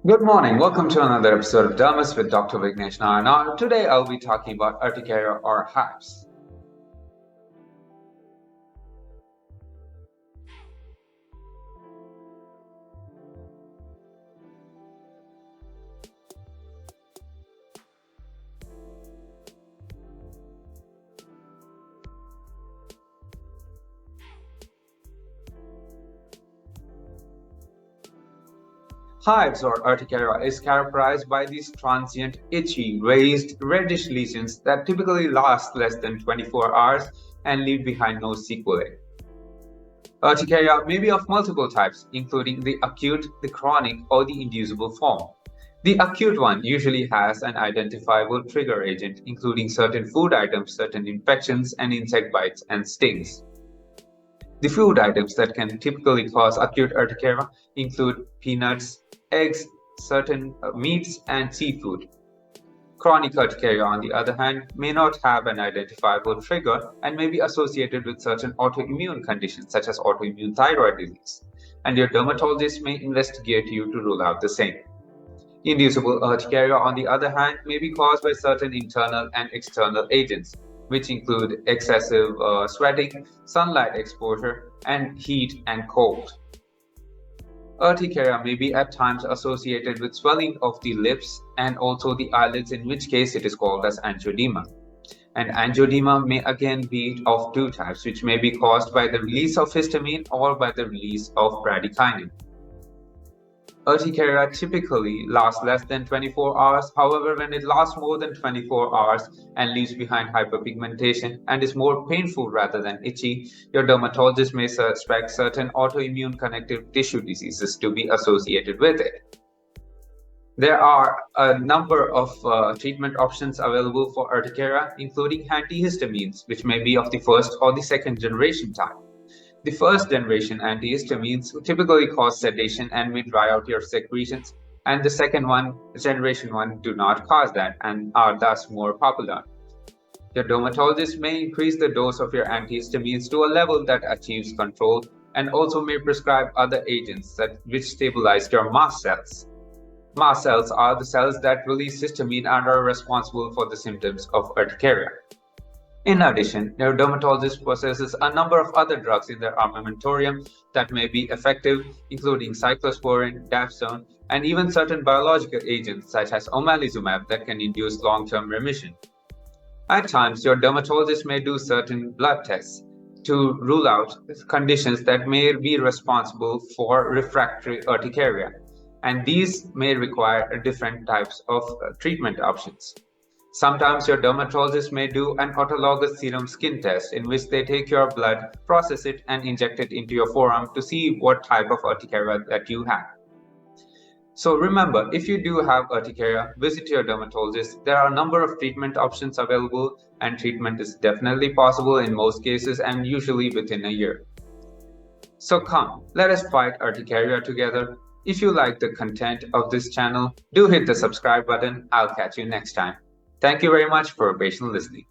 Good morning. Welcome to another episode of Dermis with Dr. Vignesh Narayan. Today I'll be talking about urticaria or hives. Hives or urticaria is characterized by these transient, itchy, raised, reddish lesions that typically last less than 24 hours and leave behind no sequelae. Urticaria may be of multiple types, including the acute, the chronic, or the inducible form. The acute one usually has an identifiable trigger agent, including certain food items, certain infections, and insect bites and stings. The food items that can typically cause acute urticaria include peanuts, eggs, certain meats, and seafood. Chronic urticaria, on the other hand, may not have an identifiable trigger and may be associated with certain autoimmune conditions such as autoimmune thyroid disease, and your dermatologist may investigate you to rule out the same. Inducible urticaria, on the other hand, may be caused by certain internal and external agents, which include excessive sweating, sunlight exposure, and heat and cold. Urticaria may be at times associated with swelling of the lips and also the eyelids, in which case it is called as angioedema. And angioedema may again be of two types, which may be caused by the release of histamine or by the release of bradykinin. Urticaria typically lasts less than 24 hours. However, when it lasts more than 24 hours and leaves behind hyperpigmentation and is more painful rather than itchy, your dermatologist may suspect certain autoimmune connective tissue diseases to be associated with it. There are a number of treatment options available for urticaria, including antihistamines, which may be of the first or the second generation type. The first generation antihistamines typically cause sedation and may dry out your secretions, and the second generation one, do not cause that and are thus more popular. Your dermatologist may increase the dose of your antihistamines to a level that achieves control and also may prescribe other agents which stabilize your mast cells. Mast cells are the cells that release histamine and are responsible for the symptoms of urticaria. In addition, your dermatologist possesses a number of other drugs in their armamentarium that may be effective, including cyclosporin, dapsone, and even certain biological agents such as omalizumab that can induce long-term remission. At times, your dermatologist may do certain blood tests to rule out conditions that may be responsible for refractory urticaria, and these may require different types of treatment options. Sometimes your dermatologist may do an autologous serum skin test in which they take your blood, process it, and inject it into your forearm to see what type of urticaria that you have. So remember, if you do have urticaria, visit your dermatologist. There are a number of treatment options available, and treatment is definitely possible in most cases and usually within a year. So come, let us fight urticaria together. If you like the content of this channel, do hit the subscribe button. I'll catch you next time. Thank you very much for patient listening.